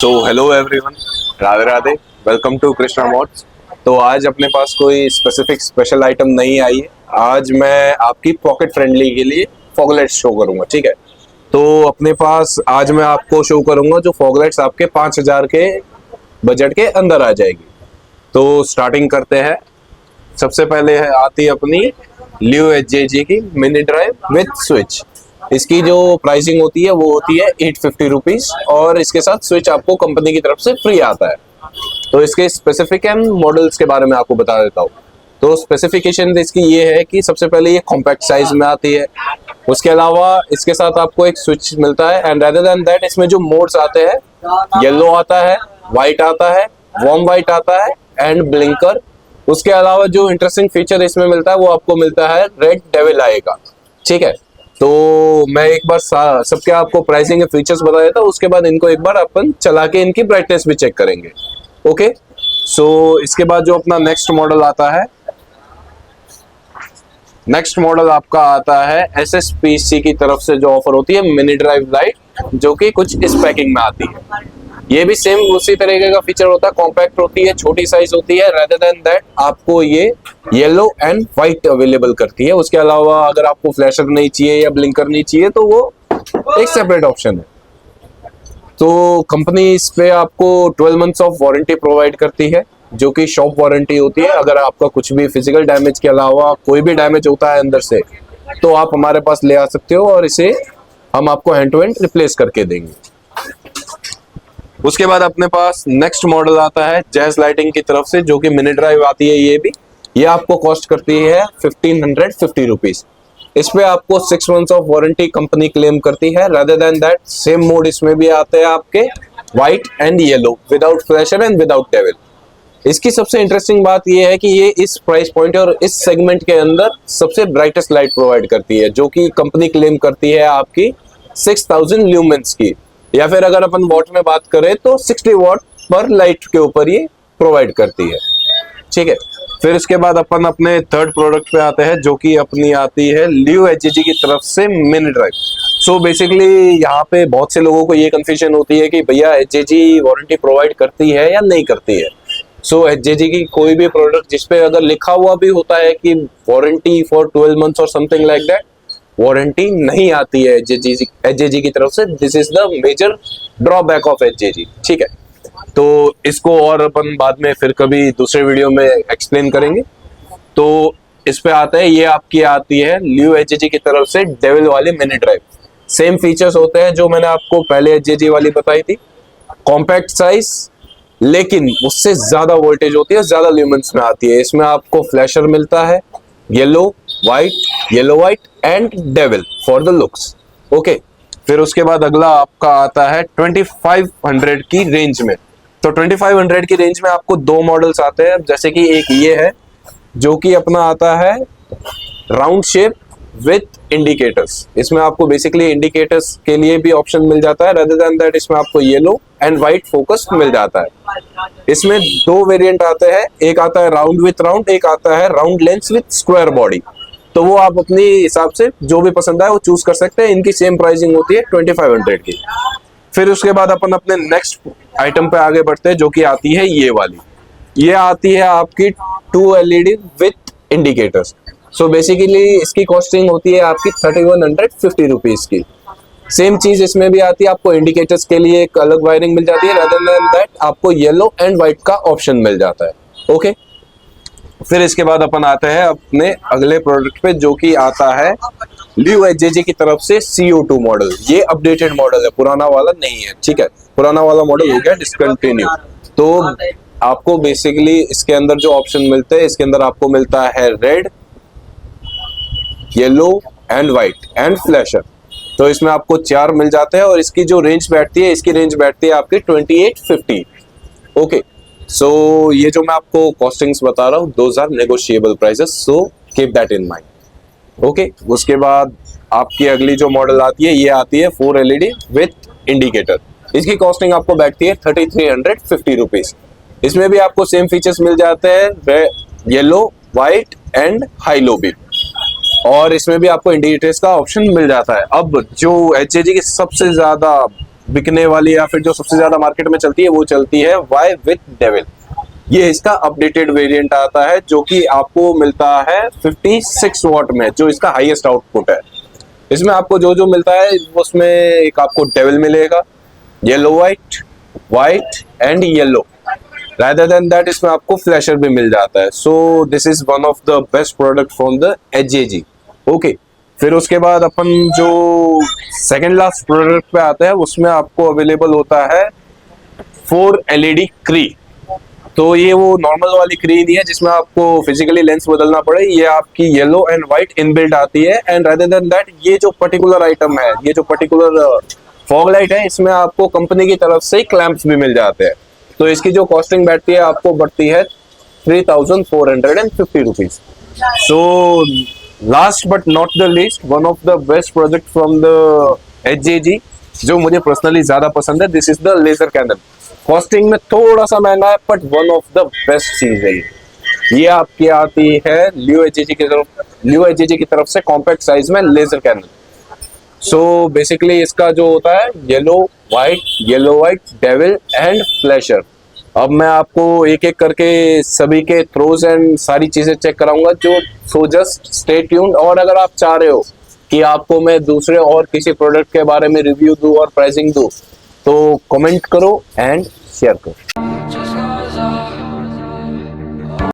तो hello everyone, Radhe Radhe. Welcome to Krishna mods. तो आज अपने पास कोई स्पेशल आइटम नहीं आई है। आज मैं आपकी पॉकेट फ्रेंडली के लिए फॉगलाइट्स शो करूंगा, ठीक है। तो अपने पास आज मैं आपको शो करूंगा जो फॉगलाइट्स आपके 5000 के बजट के अंदर आ जाएगी। तो स्टार्टिंग करते हैं। सबसे पहले है आती है अपनी लियो एचजेजी की मिनी ड्राइव विथ स्विच। इसकी जो प्राइसिंग होती है वो होती है 850 रुपीज और इसके साथ स्विच आपको कंपनी की तरफ से फ्री आता है। तो इसके स्पेसिफिक एंड मॉडल्स के बारे में आपको बता देता हूँ। तो स्पेसिफिकेशन इसकी ये है कि सबसे पहले ये कॉम्पैक्ट साइज में आती है। उसके अलावा इसके साथ आपको एक स्विच मिलता है एंड रेदर देन दैट इसमें जो मोड्स आते हैं, येलो आता है, व्हाइट आता है, वार्म व्हाइट आता है एंड ब्लिंकर। उसके अलावा जो इंटरेस्टिंग फीचर इसमें मिलता है वो आपको मिलता है रेड डेविल आई का, ठीक है। तो मैं एक बार सबके आपको प्राइसिंग के फीचर्स बता देता हूँ, उसके बाद इनको एक बार अपन चला के इनकी ब्राइटनेस भी चेक करेंगे। ओके, सो इसके बाद जो अपना नेक्स्ट मॉडल आता है, नेक्स्ट मॉडल आपका आता है एसएसपीसी की तरफ से जो ऑफर होती है मिनी ड्राइव लाइट, जो कि कुछ इस पैकिंग में आती है। ये भी सेम उसी तरीके का फीचर होता है, कॉम्पैक्ट होती है, छोटी साइज होती है। रेदर देन दैट आपको ये येलो एंड व्हाइट अवेलेबल करती है। उसके अलावा अगर आपको फ्लैशर नहीं चाहिए या ब्लिंकर नहीं चाहिए तो वो एक सेपरेट ऑप्शन है। तो कंपनी इस पे आपको 12 मंथ्स ऑफ वारंटी प्रोवाइड करती है, जो कि शॉप वारंटी होती है। अगर आपका कुछ भी फिजिकल डैमेज के अलावा कोई भी डैमेज होता है अंदर से, तो आप हमारे पास ले आ सकते हो और इसे हम आपको हैंड टू हैंड रिप्लेस करके देंगे। उसके बाद अपने पास नेक्स्ट मॉडल आता है जैज लाइटिंग की तरफ से, जो कि मिनी ड्राइव आती है। ये आपको कॉस्ट करती है 1550 रुपीज। इस पे आपको 6 months of warranty company claim करती है। Rather than that same mode इसमें भी आते हैं आपके white and yellow, without flasher and without devil. इसकी सबसे इंटरेस्टिंग बात यह है कि ये इस प्राइस पॉइंट और इस सेगमेंट के अंदर सबसे ब्राइटेस्ट लाइट प्रोवाइड करती है, जो कि कंपनी क्लेम करती है आपकी 6000 ल्यूमेंस की, या फिर अगर अपन वॉट में बात करें तो 60 वॉट पर लाइट के ऊपर ये प्रोवाइड करती है, ठीक है। फिर उसके बाद अपन अपने थर्ड प्रोडक्ट पे आते हैं, जो कि अपनी आती है लियो एचजेजी की तरफ से मिनी ड्राइव। सो बेसिकली यहाँ पे बहुत से लोगों को ये कंफ्यूजन होती है कि भैया एचजेजी वारंटी प्रोवाइड करती है या नहीं करती है। सो एचजेजी की कोई भी प्रोडक्ट जिसपे अगर लिखा हुआ भी होता है कि वारंटी फॉर 12 मंथ्स और समथिंग लाइक दैट, वारंटी नहीं आती है एचजेजी की तरफ से। This is the major drawback of HJG, ठीक है। तो इसको और अपन बाद में फिर कभी दूसरे वीडियो में एक्सप्लेन करेंगे। तो इस पे आता है, ये आपकी आती है लियो एचजेजी की तरफ से डेविल वाली मिनी ड्राइव। सेम फीचर्स होते हैं जो मैंने आपको पहले एचजेजी वाली बताई थी, कॉम्पैक्ट साइज, लेकिन उससे ज्यादा वोल्टेज होती है, ज्यादा ल्यूमेंस में आती है। इसमें आपको फ्लैशर मिलता है, yellow white and devil for the looks, okay. फिर उसके बाद अगला आपका आता है 2500 की रेंज में। तो 2500 की रेंज में आपको दो मॉडल्स आते हैं, जैसे कि एक ये है जो कि अपना आता है राउंड शेप विथ इंडिकेटर्स। इसमें आपको बेसिकली इंडिकेटर्स के लिए भी ऑप्शन मिल जाता है। रेदर देन दैट इसमें आपको येलो एंड व्हाइट फोकस मिल जाता है। इसमें दो वेरिएंट आते हैं, एक आता है राउंड विथ राउंड, एक आता है round lens with square body. तो वो आप अपनी हिसाब से जो भी पसंद आए वो चूज कर सकते हैं। इनकी सेम प्राइसिंग होती है 2500 की। फिर उसके बाद अपन अपने नेक्स्ट आइटम पे आगे बढ़ते हैं, जो कि आती है ये वाली। ये आती है आपकी 2 LED with indicators. So basically इसकी कॉस्टिंग होती है आपकी 3150 रुपीज की। सेम चीज इसमें भी आती है, आपको इंडिकेटर्स के लिए एक अलग वायरिंग मिल जाती है। रेदर देन दैट आपको येलो एंड व्हाइट का ऑप्शन मिल जाता है, ओके। फिर इसके बाद अपन आते हैं अपने अगले प्रोडक्ट पे, जो कि आता है लियो एचजेजी की तरफ से CO2 मॉडल। ये अपडेटेड मॉडल है, पुराना वाला नहीं है, ठीक है। पुराना वाला मॉडल हो गया डिसकंटिन्यू। तो आपको बेसिकली इसके अंदर जो ऑप्शन मिलते हैं, इसके अंदर आपको मिलता है red, yellow and white and flasher. तो इसमें आपको 4 मिल जाते हैं और इसकी जो रेंज बैठती है, इसकी रेंज बैठती है आपकी 2850, ओके। सो ये जो मैं आपको कॉस्टिंग्स बता रहा हूँ, those are negotiable prices, so keep that in mind, okay. उसके बाद आपकी अगली जो मॉडल आती है, ये आती है 4 एलईडी विथ इंडिकेटर। इसकी कॉस्टिंग आपको बैठती है 3350 रुपीज। इसमें भी आपको सेम फीचर्स मिल जाते हैं, yellow, white and high low beam, और इसमें भी आपको इंडिकेटर्स का ऑप्शन मिल जाता है। अब जो एचजेजी की सबसे ज्यादा बिकने वाली या फिर जो सबसे ज्यादा मार्केट में चलती है वो चलती है वाई विथ डेविल। ये इसका अपडेटेड वेरिएंट आता है जो कि आपको मिलता है 56 वॉट में, जो इसका हाईएस्ट आउटपुट है। इसमें आपको जो जो मिलता है उसमें एक आपको डेविल मिलेगा, yellow white and yellow. Rather than that इसमें आपको फ्लैशर भी मिल जाता है। So this is one of the best product from the HJG। Okay, फिर उसके बाद अपन जो सेकेंड लास्ट प्रोडक्ट पे आते हैं उसमें आपको अवेलेबल होता है 4 LED क्री। तो ये वो नॉर्मल वाली क्री नहीं है जिसमें आपको फिजिकली लेंस बदलना पड़े, ये आपकी येलो एंड व्हाइट इनबिल्ट आती है। एंड रादर देन दैट ये जो पर्टिकुलर आइटम है, ये जो पर्टिकुलर फॉग लाइट है, इसमें आपको कंपनी की तरफ से क्लैंप्स भी मिल जाते हैं। तो इसकी जो कॉस्टिंग बैठती है आपको बढ़ती है 3450 rupees. So last but not the least, one of the best project from the HJG जो मुझे पर्सनली ज्यादा पसंद है, this is the laser cannon. Costing में थोड़ा सा महंगा है but one of the best चीज है ये आपकी आती है लियो HJG की तरफ से कॉम्पैक्ट साइज में लेजर कैनन। सो बेसिकली इसका जो होता है yellow white devil and flasher. अब मैं आपको एक एक करके सभी के थ्रोज एंड सारी चीजें चेक कराऊंगा, जो सो जस्ट स्टे ट्यून्ड। और अगर आप चाह रहे हो कि आपको मैं दूसरे और किसी प्रोडक्ट के बारे में रिव्यू दूं और प्राइसिंग दूं, तो कमेंट करो एंड शेयर करो।